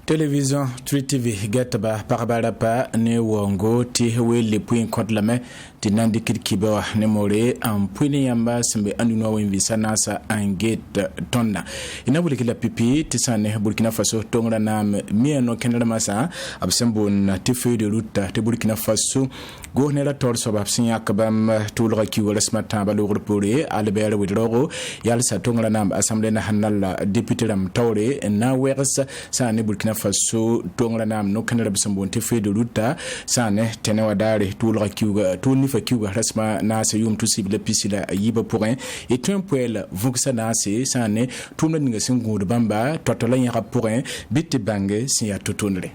Télévision 3TV Gataba Parabarapa ne wongo ti wele point contre la main ti nandi kiba ne more en puini yamba sembe anduno wenvi sanasa angate tonna ina buli kila pipi ti sane Burkina Faso tongra nam mieno kenela masa absembo na ti feu de route ti Burkina Faso go ne la torso babsinya kabam tulra ki wala smata ba logor pore albert widrogo yal sa tongra nam assemblée nationale député ram tawre na wers sane Burkina Faso tongra nam no kanara bisambo te fe de ruta sane tene wadare tulra kiuga tuni fa kiuga rasma na se yum tusi le pisila yiba pourrin et un poil vuksa na se sane tumna ninga singu de bamba totola nya pourrin bitte bange si ya totonre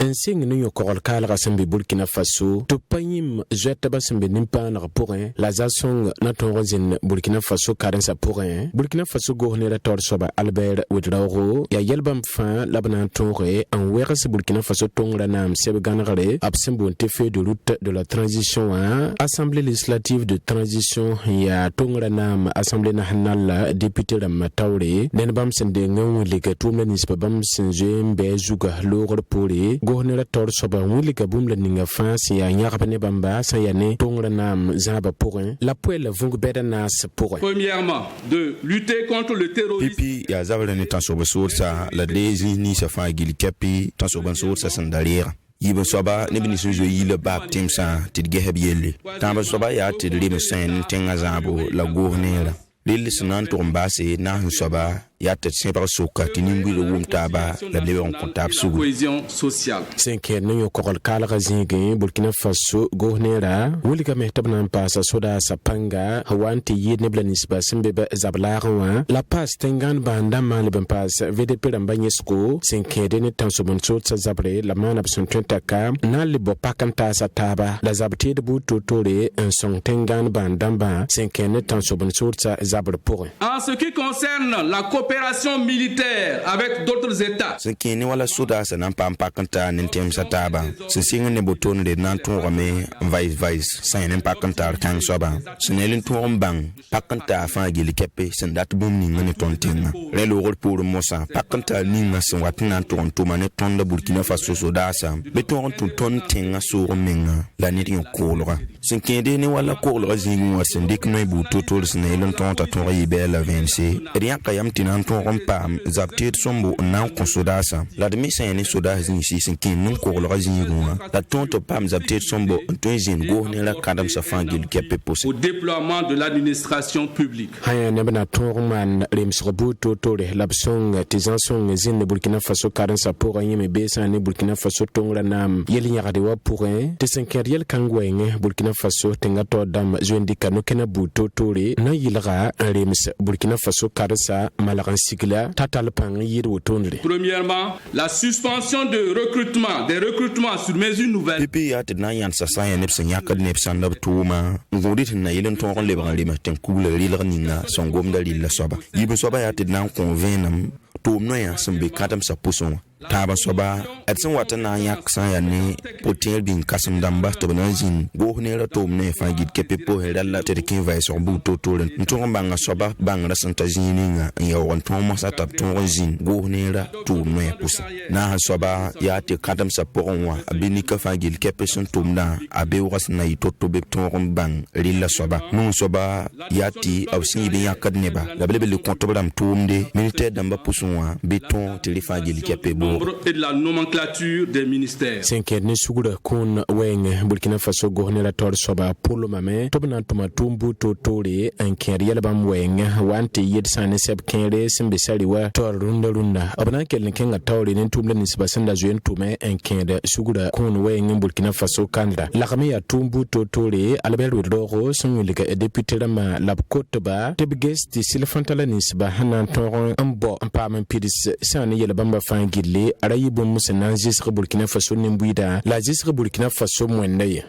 Enseigne nous corol kala sembe Burkina Faso to panyim jetaba sembe nimpa na pourrin la zasong na tonrozin Burkina Faso karensa pourrin Burkina Faso gohne la tor soba Albert Ouedraogo ya yelbam fin labana tonre en wers Burkina Faso tongra nam sebe ganare absembo te fait de route de la transition à assemblée législative de transition ya tongra nam assemblée nationale député la matawre nenbam sende ngam liga tumna nisba bam senje mbezuga logor pore gohne la tor soba wuli kabum la ninga fansi ya nyakabane bamba sa yane tongra nam zaba pourrin la poêle vung bedanas pourrin. Premièrement, de lutter contre le terrorisme. Pipi ya zabala ne tan soba sorsa la lezi ni sa fa gili kapi tan soba sorsa sandalera yiba soba ne bini so yi le baptême sa tidgeheb yelle tamba soba ya tidli mesen tenga zabo la gournera lille sunan tombase na soba ya te sempre soka tinimbi le wumtaba la lebe on comptable sous cohésion sociale. Cinquième no kokol kala gazingi Burkina Faso gohnera wulika mehtabna pasa soda sapanga hawanti yidne blanisba simbeba zablawa la passe tengan banda mal ben passe VDP rambagnesko cinquième ne tansobon sotsa zabre la mana bson tentaka na libo pakanta sataba la zabti de butotore un son tengan bandamba cinquième ne tansobon sotsa zabre pour en ce qui concerne la coopération militaire avec d'autres États. Ce qui n'est wala soda sa nan pam pakanta nentem sataba. Ce singa ne boton de nan ton rame vice sa nen pakanta tang soba. Ce ne len ton bang pakanta fa gili kepe sen dat bum ni ngane ton tinga. Le lorol pour mosa pakanta ni na sen watna ton to mane ton da Burkina Faso soda sa. Beton ton tinga so menga la ni yon kolora. Ce qui ne wala kolora zingu sen dik no bu totol sen len ton ta ton yibela vense. Rien kayam tinan ton rompam zaptir sombo nan konsodasa la demi sen soda zin si sen kin nun ko lo zingu la ton to pam zaptir sombo ton zin go ne la kadam sa fangil kepe posé au déploiement de l'administration publique haya ne bana ton man rems robuto tore labsong tizanson zin Burkina Faso karensa pour yeme besa ne Burkina Faso tongra nam yeli nyagade wa pour te senkeriel kangwenge Burkina Faso tenga to dam zwendika no kena buto tore na yilga rems Burkina Faso karensa malaran sigla tatal pang yiru tonre. Premièrement, la suspension de recrutement, des recrutements sur mesure nouvelle. Pipi ya tena yan sasa ya nepsa nyakad nepsa ndab tuma ngodit na yelen ton le bran ma ten kubla rilga ninga songom da lilla soba yibe soba ya tena convenam to no ya sembe kadam sa puson taba soba atsin watana yak san ya ne potel bin kasam damba to banazin go ne ra to ne fa gid kepe po helala terkin vai so bu to to len to banga soba banga santa jininga ya won to mo sa tap to zin go ne ra to no ya pusa na soba ya te kadam sa poronwa abini ka fa gid kepe son to mna abe was na ito to be to bang lilla soba no soba ya ti awsin bin yakad ne ba la bele le kontobram to mde militaire damba pusunwa beton telefa gid kepe et de la nomenclature des ministères. Cinquième ne sugura kon weng Burkina Faso gohne la tor soba polo mame tobna toma tumbu totore en keriel bam weng wanti yed sane seb kere simbesali wa tor runda abana kelen kenga tawre nen tumla nisba sanda zuen tume en kende sugura kon weng Burkina Faso kanda la kame ya tumbu totore Albert Ouedraogo sonulika député rama labkotba tebgesti silfantala nisba hanan toron ambo ampam pidis sane yel bamba fangile arayi bon musa nan jisre Burkina Faso nimbuida la jisre Burkina Faso mwennaye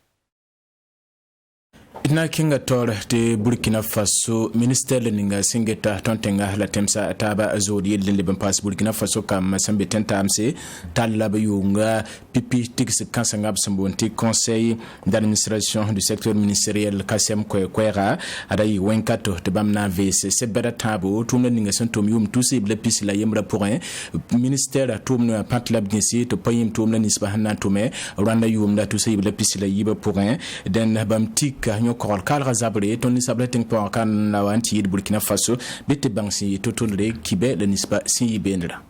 na kinga tor te Burkina Faso minister ninga singeta tontenga la temsa taba azodi le ben pass Burkina Faso kam sambe tentamse talaba yunga pipi tix kansanga sambonti conseil d'administration du secteur ministériel Kassem Kwera adai wenkato te bamna vc sebera tabo tumna ninga santom yum tusi ble pis la yemra pour un ministère tumna patlab gnisi to payim tumna nisba hanan tume rwanda yum la tusi ble pis la yiba pour un den bamtika korol kal razabre toni sableting po kan lawanti Burkina Faso bete bangsi totolre kibe le nisba si bendra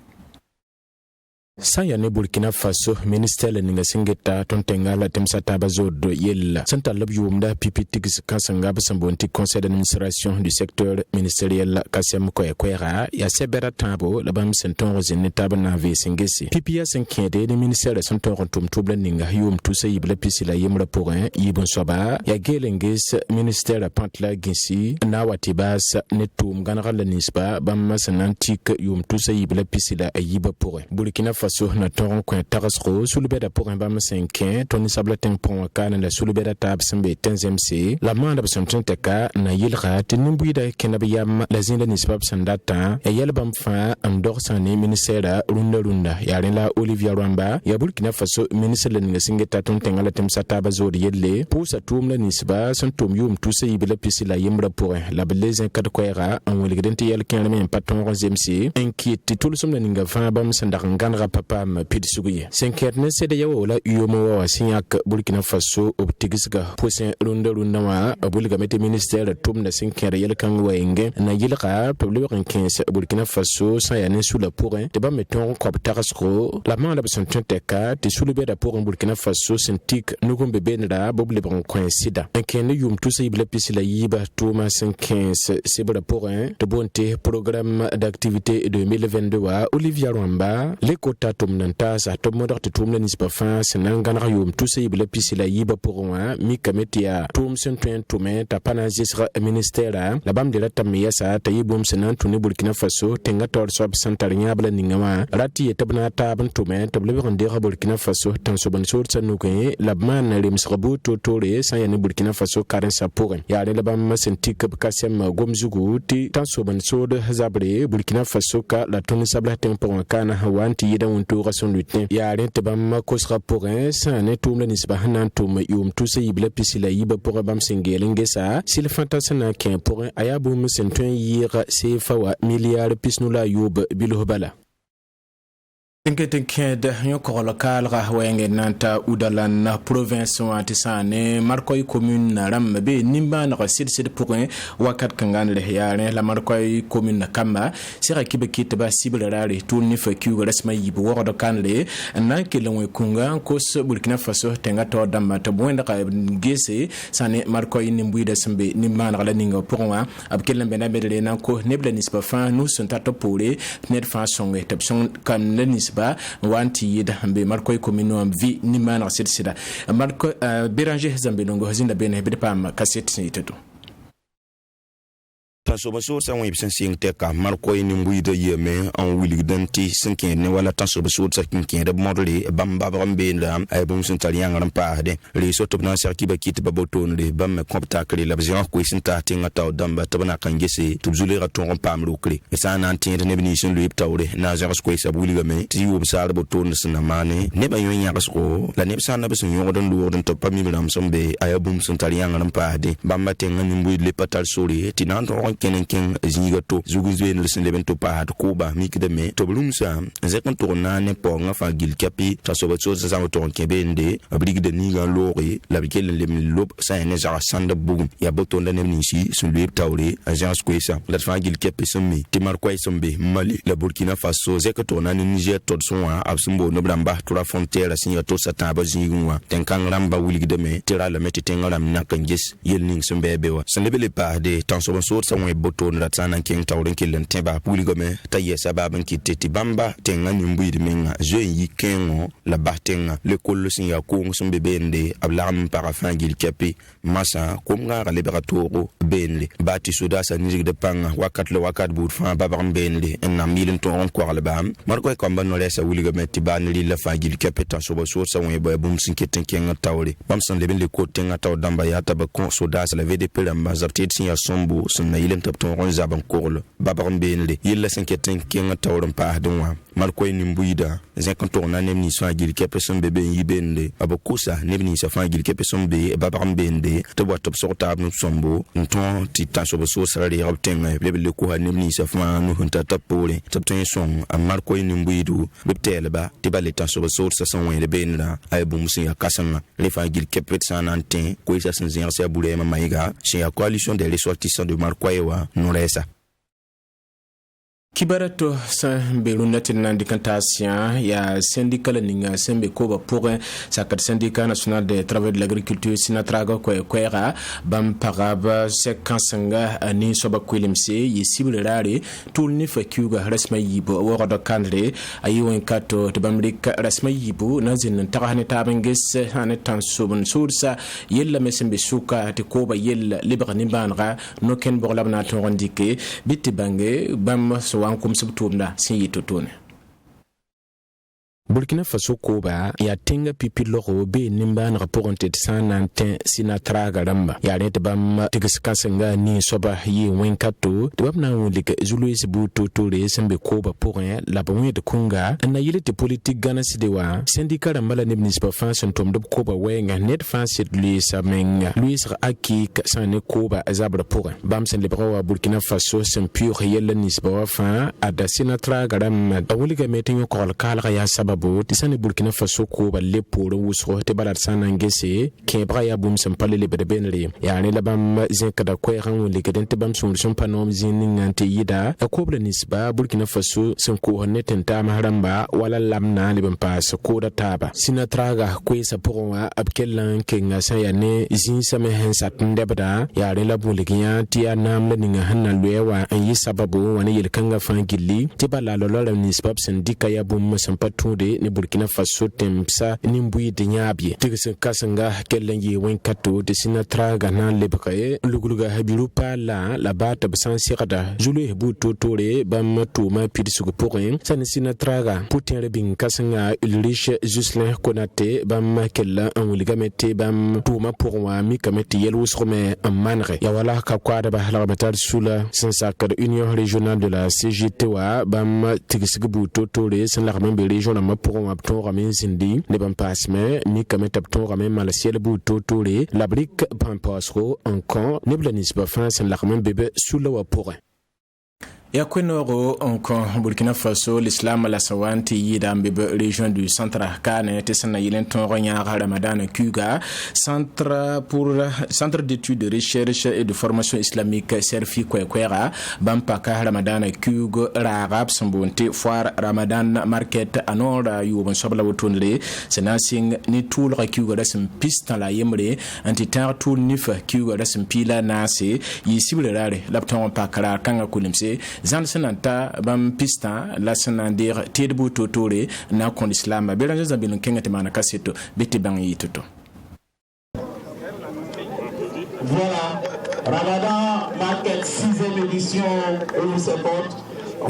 Saya ne Burkina Faso ministère le ninga singeta tontenga la temsa tabazo do yella santa lobjumda pipitix kansanga basambonti conseil d'administration du secteur ministériel Kassem Kwera ya sebera tabo la bam senton rozine tabana ve singesi pipia senkede de ministère senton rontum tubla ninga yum tusa yibla pisila yimra pour un yibon soba ya gelengis ministère pantla ginsi na watibas netum ganara la nisba bam sanantik yum tusa yibla pisila yiba pour Burkina Faso na toron coin tarasro soulebeda pour un bam 5 toni sablatin pon kana la soulebeda tab sembe tenzemc la manda basanteka na yilra tinimbuida kenabiyam la zinda nisbab sandata e yelbam fa endorsane ministère runda yaren la Olivier Rwamba ya Burkina Faso ministre le ngasingeta tontenga la temsa tab zodi yelle pour sa tum la nisba santum yum tusa yibla pisila yimra pour la beleze kad kwera en weligdente yel kename paton rozemc inquiète tout le somme la ninga fa bam sandarangana pam pidsuguye senkerne sede yawo la uyomo wa sinyak Burkina Faso optigisga posen runda wa abulga mete ministère tum na senkere yel kan wenge na yilqa pablo rankins Burkina Faso sa ya ne sous la pourrin te ba meton ko tarasko la manda besanton teka te sous le beda pour Burkina Faso sentik nugombe benra boble bon coïncida enkene yum tout ça ibla pisila yiba tuma 15 sebra pourrin de bonté programme d'activité 2022 wa Olivier Rwamba les quotas tumnanta sa to modar te tumna nispa fa senangana yum tusse ibla pisila yiba pour moi mi kametia tum sentuen tume ta panazisra ministère la bam de la tamia sa tayibum senan tuni Burkina Faso tenga tor sob santaria bla ningama rati etabna ta ban tume table rendre Burkina Faso tan soban sorta nuke la man rimsrabu totore sa yani Burkina Faso karen sa pour ya le bam sentik Kassem Gomzugu ti tan soban sod hazabre Burkina Faso ka la toni sabla tempo kana hawanti yida unto rason lutin ya rente bam kosra pour un sa ne tum la nisba hanan tum yum tout se yibla pisila yiba pour bam singelenge sa sil fantasana ken pour un ayabu musentun yira se fawa milliard pisnula yub bilohbala Tinketinke yoko local rahwenge nanta udalan province watisane markoy commune rambe nimba na sid pour un wakat kangan le yare la markoy commune kamba sira kibekit ba sible rare tout ni faku resma yibu wodo kanle na kelon kunga kos Burkina Faso tenga to damba to bonda ka gese sane markoy nimbuida sembe nimba na la ninga pour un abkelen benabele na ko nebla nispa fa nous sont atopole net fa songe tapson kan nisba wanti yida hambe markoy komino am vi ni mana sida marko Béranger Zambe longo hazinda bene bede pam cassette niteto tansobaso sa won ibsen sing teka markoy ni mbuida yeme en wiligdanti sinken ne wala tansobaso sa kinken de modle bamba bambe la ay bum sun talian ram paade le so tobna sa kiba kit baboton le bam kompta kle la bzian ko sinta tinga taw damba tabna kangese tubzule raton pam lokle e sa nan tin ne binition le tawre na jaras ko sa buligame ti wo sar boton sna mane ne ba yon yaras ko la ne sa na besun yon don lo don to pam mi ram sombe ay bum sun talian ram paade bamba tinga ni mbuid le patal sori tinan kenen zigato zuguzwe ne lesin leben to pa hat kuba mikdeme to blumsa zekon to na ne po nga fa gil kapi ta so batso za to kebende abrig de niga lori la bikel lem lob sa ne za sanda bugum ya boto ndane nisi sulbe tawre agence kwesa la fa gil kapi summi timar kwai sombe Mali la Burkina Faso zekato na Niger to sonwa absumbo no blamba to la frontière signa to sata ba zingwa tenkang ramba wuligdeme tira la meti tengaram na kanges yelning sombe bewa sanlebe le pa de tanso so sa e boton la tsana king tawren kilen teba puligome taye sababan kiteti bamba tenga nyumbuide menga je yi kengo la batenga le kollo sin ya ko ngum bebende ablam parafan gil kapi masa komga ga liberatoro benle bati suda sa nizig de panga wakat le wakat bur fa babam benle en milen ton ko ala bam marko ko ban no lesa wuligome tibanli la fa gil kapi ta so so sa won boy bum sin keten kenga tawre bam san leben le ko tenga taw damba ya taba kon suda sa la vdp la mazaptet sin ya sombo sun na yilen tapton ron zaban korlo babam benle yilla sin keten kenga tawron pa dunwa marko ni mbuida zekantor na nemni so agil kepe son bebe yibende abokusa nemni sa fa agil kepe son be babam bende to bo top sorta abnu sombo nton ti taso so sare obtenga bebe ko ha nemni sa fa no hunta tapole tapton son a marko ni mbuidu betelba tibale taso so sa son wele benla ay bum sin ya kasanga le fa agil kepe sanantin ko isa sin zer sa bule ma maiga chez la coalition des ressortissants de Marquaiwa Noresa. Kibarato sa belunda tinandi kantasia ya syndicat ninga sembe koba pour sa syndicat national de travail de l'agriculture sinatraga ko kwera bam paraba sekansanga ani soba kwilimse yisible rare tulni fakuga rasma yibo woro kandre ayiwon kato to bamrika rasma yibo nazin tagahne tabanges hane tansubun sursa yella mesembe suka te koba yella librani banra no ken borlabna to rondike bitibange bam wan kum subtumda sin yitotone Burkina Faso koba ya tenga pipi logo be nimba na raporte sanantin sinatraga ramba ya rete bam tigiskasenga ni soba yi wenkato de bam na wulike zuluis buto tore sembe koba pour la bomwe de kunga na yile te politique gana sidewa syndicat ramba la municipal fanson tom de koba wenga net fansit lui samenga Luis aki sane koba azabra pour bam sen lebra Burkina Faso sem pure yelle nisba fa ada sinatraga ramba wulike meeting ko kala ya sabab tisane Burkina Faso ko balle poro wusro te barat sanangese kebra ya bum sampale le bebenre ya ne labam zinkada ko ran wuli gaden te bam solution panom ziningante yida ko bla nisba Burkina Faso sen ko neten ta maharamba wala lamna le bam pas ko da taba sinatraga ko sa porwa abkellan kenga sa ya ne zin same hensat ndebda ya ne labu ligiya ti anam le ninga hanna lewa an yi sababu wani yelkanga fangili te bala lolo nisba sindika ya bum sampatude ni Burkina Faso temsa ni mbui de nyabie tigse kasanga kellen yi wenkato de sinatraga na lebkaye luguluga habiru pala la bata bsan sirada julu hebu totore bam tuma pidisugo porin san sinatraga putin rebin kasanga Ulrich Juslin Konate bam kella en wuligamete bam tuma pourwa mi kameti yelwusrome manre ya wala ka kwada ba la batar sula sansaka de union régionale de la CGTwa bam tigse bu totore san la même région na pour un ton ramen zindi ne ban pasme ni kameta ton ramen malasiel bu totore la brique pampasro encore ne blanis ba fin la ramen bébé sous la pour ya kwenoro encore Burkina Faso l'islam la sawanti yida mbebe région du centre Kane te sana yilen ton ronya Ramadan Kuga centre d'études de recherche et de formation islamique serfi kwera bampaka Ramadan Kuga rarab sambonte foire Ramadan market anora yuban sobla wotonle senasing ni tool Kuga rasm piste la yemre antitar tool nif Kuga rasm pila nase yisible rare lapton pakara kanga kulimse zan senanta bam pista la senandir tedbu totore na kon islam beranza zabilun kengate mana kaseto beti bang yituto. Voilà, Ramadan Market 6e édition au support.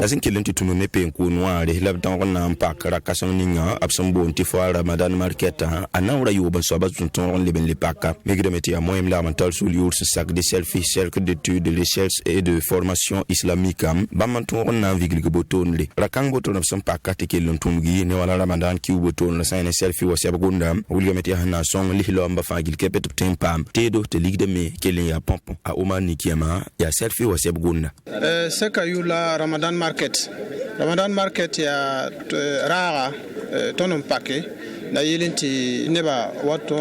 Lazin kilenti tunu ne pe ko noire labdan na pakara kasan ninga absambo nti fa Ramadan market anawra yoba so bazun ton leben le paka megre meti a moyem la mental sur yours sac de selfie cercle d'études de recherche et de formation islamique bamanton na vigil boton le rakang boton absam paka te kelon tungi ne wala Ramadan ki boton la sane selfie wa sabagunda wulga meti na son li lo amba fagil kepet tempam tedo te ligde me kelen ya pompon a omani kiama ya selfie wa sabagunda seka yula Ramadan market ya rara tonon pake na yilinti neba wato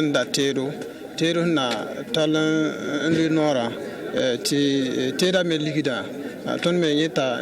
nda tedo na talan li nora ti teda me ligida ton me yenda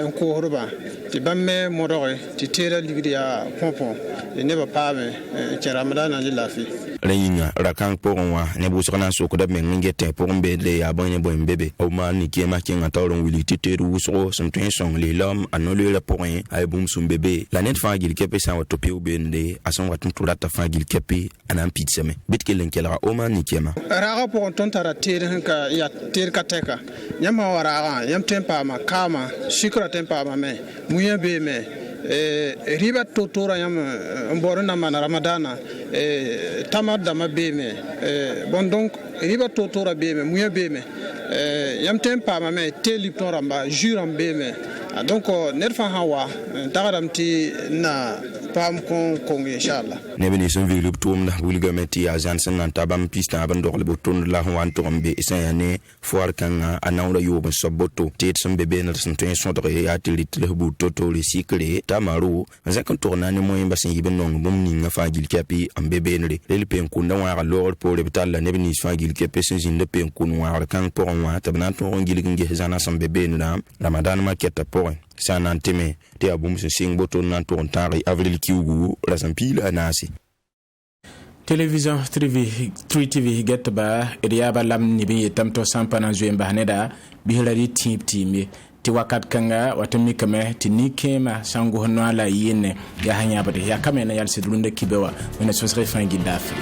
en ko horba ti bamme modore ti teda ligida pompo neba paame ci Ramadan ali lafi yinga rakang pokon wa ne bu sokana sokoda men ngete pokon be le ya bon bebe o ma ni ke ma kinga tawron wili titeru so som twen song le lom anole le pokon ay bum sum bebe la net fa gil kepe sa wato pe ubende ason watun turata fa gil kepe anan pitseme bitkelen kela o ma ni kema raga pokon ton tara tir ka ya tir ka teka nyama waraga yam tempa ma kama shikra tempa ma me muya be me riba totora yam mborona mana ramadana tamada ma be me bon donc riba totora be me muya be me yam tempa ma me telipton ramba juram be me donc nerfa hawa tagaram ti na pam kon inshallah ne beni son vi lup tum na bulga meti agent san tabam pista ban dog le botun la wan to ambe isane foar kan anawra yo ban soboto tet son bebe na son ten son de ya tilit le bu toto le sikle tamaru zakan tourna ne moyen basin yiben non bum ni nga fagil kapi am bebe ne le pen kun da wa lor pour le bital la ne beni fagil kapi sin jin le pen kun wa kan pour wa tabna to ngil ngi zana son bebe na ramadan market pour sana nteme te abum se sing boto nan to ntari avril kiugu la sampila anasi Télévision 3 TV get ba riaba lam ni bi tamto sampana zuemba haneda bi hilari timi ti wakat kanga watami kame ti nikema sangu honwala yene ya hanya bade ya kame na yalse drunde kibewa wena sosre fangi dafi